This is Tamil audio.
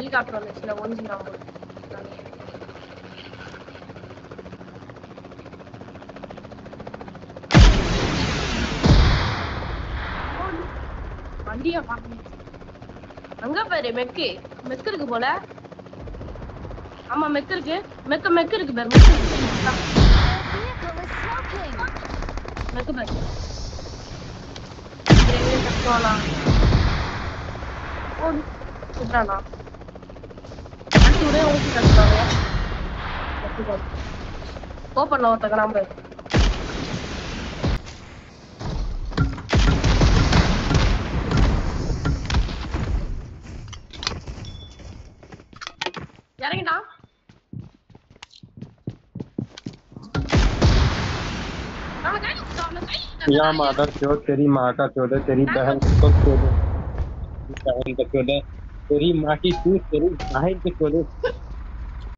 ஹெலிகாப்டர் வந்துச்சுல ஒளிஞ்சுட்டான் போல. வண்டியா பாக்கணும். அங்க பாரு மெக்கு இருக்கு போல. ஆமா மெக்கு இருக்கு. மெக்கு இருக்கு பாரு. மெக்கு பாரு. ஓடு சுட்டானா அடிச்சு விட ஊசி கட்டுறாங்க. ஓப்பன்ல ஒருத்தங்க நாம இறங்கிட்டான். या माता चोद तेरी माँ का चोद तेरी बहन को चोद तेरी माँ की चूत तेरी बहन की चोद